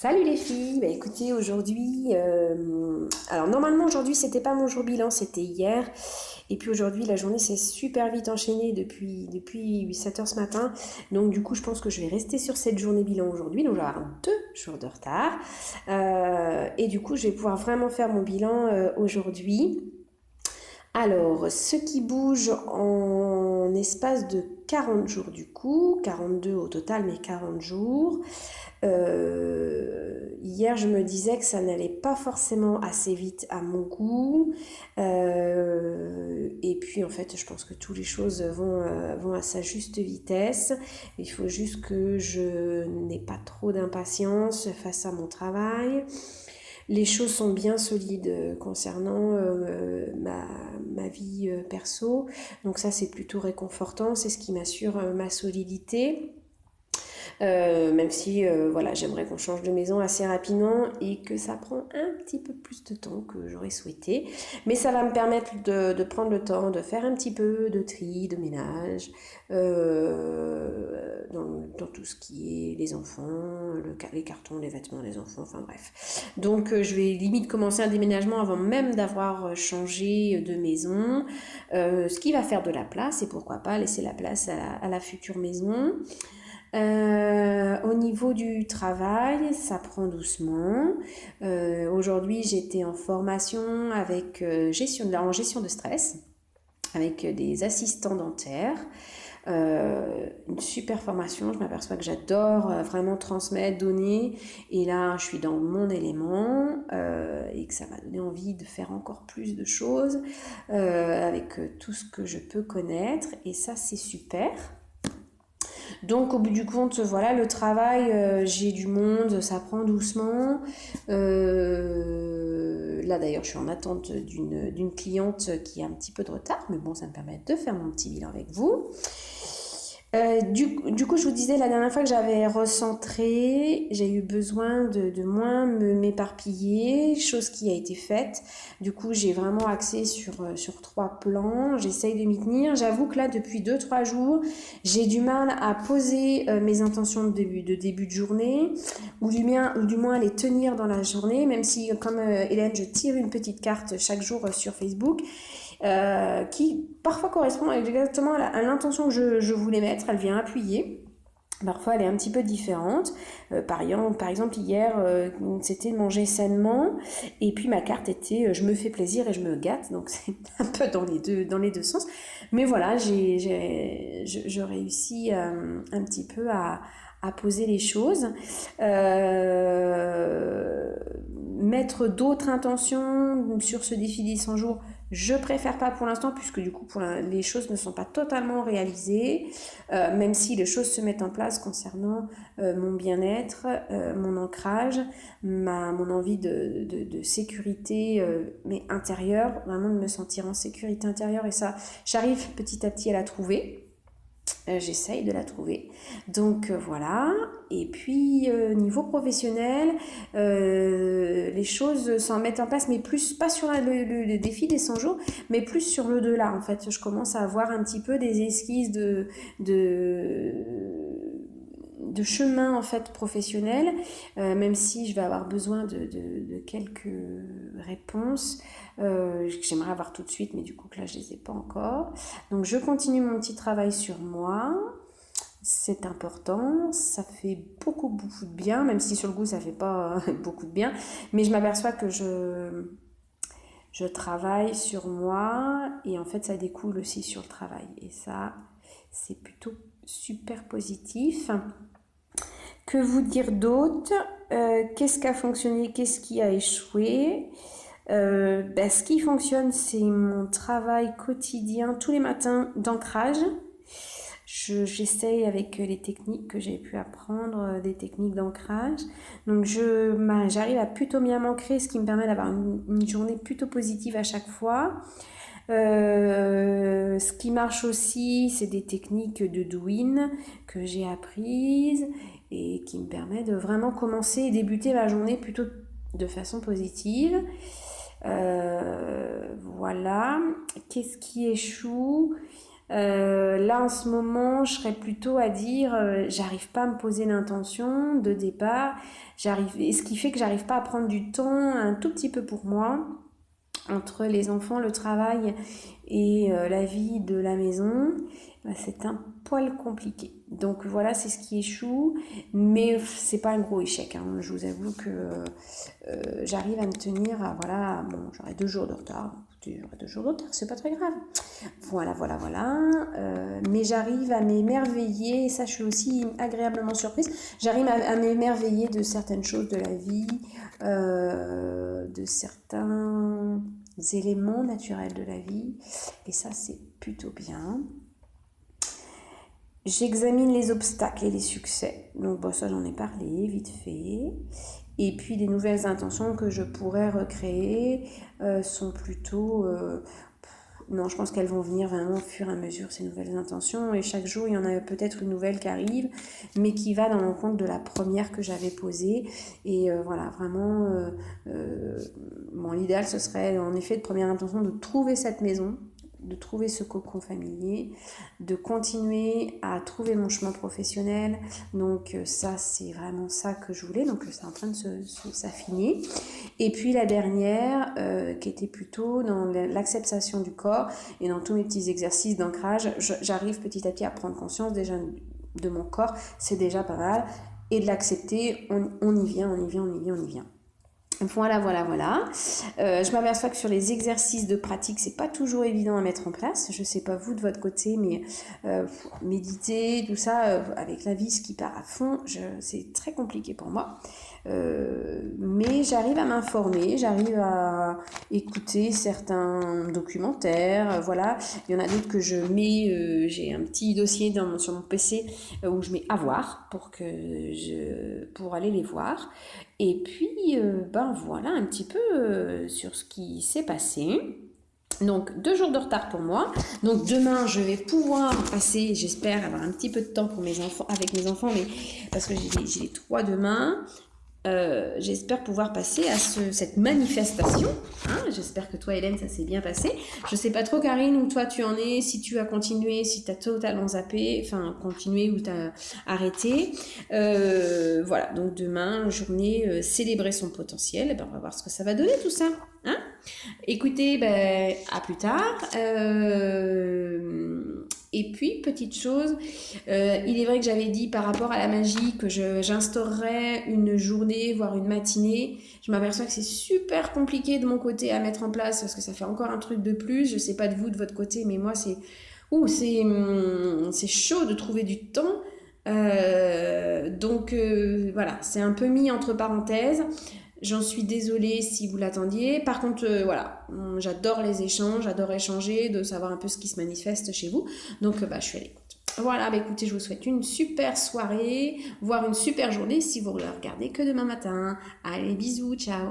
Salut les filles, écoutez aujourd'hui, alors normalement aujourd'hui c'était pas mon jour bilan, c'était hier, et puis aujourd'hui la journée s'est super vite enchaînée depuis 7 heures ce matin, donc du coup je pense que je vais rester sur cette journée bilan aujourd'hui, donc je vais avoir 2 jours de retard, et du coup je vais pouvoir vraiment faire mon bilan aujourd'hui. Alors, ce qui bouge en espace de 40 jours du coup, 42 au total, mais 40 jours. Hier, je me disais que ça n'allait pas forcément assez vite à mon goût. Et puis, en fait, je pense que toutes les choses vont à sa juste vitesse. Il faut juste que je n'ai pas trop d'impatience face à mon travail. Les choses sont bien solides concernant ma vie perso. Donc ça, c'est plutôt réconfortant. C'est ce qui m'assure ma solidité. Même si voilà, j'aimerais qu'on change de maison assez rapidement et que ça prend un petit peu plus de temps que j'aurais souhaité. Mais ça va me permettre de prendre le temps de faire un petit peu de tri, de ménage, dans tout ce qui est les enfants, les cartons, les vêtements des enfants, enfin bref. Donc je vais limite commencer un déménagement avant même d'avoir changé de maison, ce qui va faire de la place et pourquoi pas laisser la place à la future maison. Au niveau du travail, ça prend doucement. Aujourd'hui, j'étais en formation avec en gestion de stress avec des assistants dentaires. Une super formation, je m'aperçois que j'adore vraiment transmettre, donner, et là je suis dans mon élément et que ça m'a donné envie de faire encore plus de choses avec tout ce que je peux connaître, et ça c'est super. Donc au bout du compte, voilà, le travail, j'ai du monde, ça prend doucement. Là d'ailleurs, je suis en attente d'une cliente qui a un petit peu de retard, mais bon, ça me permet de faire mon petit bilan avec vous. Du coup, je vous disais la dernière fois que j'avais recentré, j'ai eu besoin de moins m'éparpiller, chose qui a été faite. Du coup, j'ai vraiment axé sur 3 plans, j'essaye de m'y tenir. J'avoue que là, depuis 2-3 jours, j'ai du mal à poser mes intentions de début de journée, ou du moins les tenir dans la journée, même si, comme Hélène, je tire une petite carte chaque jour sur Facebook, qui parfois correspond exactement à l'intention que je voulais mettre. Elle vient appuyer. Parfois, elle est un petit peu différente. Par exemple, hier, c'était de manger sainement. Et puis, ma carte était je me fais plaisir et je me gâte. Donc, c'est un peu dans les deux sens. Mais voilà, je réussis un petit peu à poser les choses. Mettre d'autres intentions sur ce défi des 100 jours, je préfère pas pour l'instant, puisque du coup les choses ne sont pas totalement réalisées, même si les choses se mettent en place concernant mon bien-être, mon ancrage, mon envie de sécurité, mais intérieure, vraiment de me sentir en sécurité intérieure, et ça, j'arrive petit à petit à la trouver. J'essaye de la trouver. Donc voilà. Et puis niveau professionnel, les choses s'en mettent en place, mais plus pas sur le défi des 100 jours, mais plus sur le delà. En fait, je commence à avoir un petit peu des esquisses de chemin en fait professionnel, même si je vais avoir besoin de quelques réponses que j'aimerais avoir tout de suite, mais du coup que là je les ai pas encore. Donc je continue mon petit travail sur moi. C'est important, ça fait beaucoup de bien, même si sur le goût ça fait pas beaucoup de bien, mais je m'aperçois que je travaille sur moi, et en fait ça découle aussi sur le travail, et ça c'est plutôt super positif. Que vous dire d'autre? Qu'est-ce qui a fonctionné? Qu'est-ce qui a échoué? Ce qui fonctionne, c'est mon travail quotidien tous les matins d'ancrage. J'essaye avec les techniques que j'ai pu apprendre, des techniques d'ancrage. Donc j'arrive à plutôt bien m'ancrer, ce qui me permet d'avoir une journée plutôt positive à chaque fois. Ce qui marche aussi, c'est des techniques de douyin que j'ai apprises et qui me permet de vraiment commencer et débuter la journée plutôt de façon positive. Voilà. Qu'est-ce qui échoue? Là en ce moment, je serais plutôt à dire j'arrive pas à me poser l'intention de départ. Et ce qui fait que j'arrive pas à prendre du temps un tout petit peu pour moi, entre les enfants, le travail et la vie de la maison. C'est un poil compliqué. Donc voilà, c'est ce qui échoue, mais c'est pas un gros échec, hein. Je vous avoue que j'arrive à me tenir voilà, bon, j'aurai 2 jours de retard. J'aurai 2 jours de retard, c'est pas très grave. Voilà. Mais j'arrive à m'émerveiller, et ça je suis aussi agréablement surprise, j'arrive à m'émerveiller de certaines choses de la vie, de certains éléments naturels de la vie, et ça c'est plutôt bien. J'examine les obstacles et les succès. Donc bon, ça j'en ai parlé vite fait. Et puis les nouvelles intentions que je pourrais recréer sont plutôt... non, je pense qu'elles vont venir vraiment au fur et à mesure, ces nouvelles intentions. Et chaque jour, il y en a peut-être une nouvelle qui arrive, mais qui va dans l'encontre de la première que j'avais posée. Et voilà, vraiment, bon, l'idéal, ce serait en effet de première intention de trouver cette maison, de trouver ce cocon familier, de continuer à trouver mon chemin professionnel. Donc ça, c'est vraiment ça que je voulais. Donc c'est en train de s'affiner. Et puis la dernière, qui était plutôt dans l'acceptation du corps et dans tous mes petits exercices d'ancrage, j'arrive petit à petit à prendre conscience déjà de mon corps, c'est déjà pas mal. Et de l'accepter, on y vient. Voilà. Je m'aperçois que sur les exercices de pratique, c'est pas toujours évident à mettre en place. Je sais pas vous de votre côté, mais méditer, tout ça, avec la vis qui part à fond, c'est très compliqué pour moi. Mais j'arrive à m'informer, j'arrive à écouter certains documentaires, voilà. Il y en a d'autres que je mets, j'ai un petit dossier sur mon PC où je mets à voir pour aller les voir. Et puis, voilà un petit peu sur ce qui s'est passé. Donc 2 jours de retard pour moi. Donc demain je vais pouvoir passer, j'espère avoir un petit peu de temps pour avec mes enfants, mais parce que j'ai les 3 demain. J'espère pouvoir passer à cette manifestation, hein. J'espère que toi Hélène ça s'est bien passé. Je sais pas trop Karine où toi tu en es, si tu as continué, si tu as totalement zappé, enfin continué ou tu as arrêté. Voilà, donc demain journée célébrer son potentiel. On va voir ce que ça va donner tout ça, hein. Écoutez, à plus tard. Et puis, petite chose, il est vrai que j'avais dit par rapport à la magie que j'instaurerais une journée, voire une matinée. Je m'aperçois que c'est super compliqué de mon côté à mettre en place parce que ça fait encore un truc de plus. Je sais pas de vous, de votre côté, mais moi, c'est chaud de trouver du temps. Donc, voilà, c'est un peu mis entre parenthèses. J'en suis désolée si vous l'attendiez. Par contre, voilà, j'adore les échanges, j'adore échanger, de savoir un peu ce qui se manifeste chez vous. Donc, je suis à l'écoute. Voilà, écoutez, je vous souhaite une super soirée, voire une super journée si vous ne regardez que demain matin. Allez, bisous, ciao.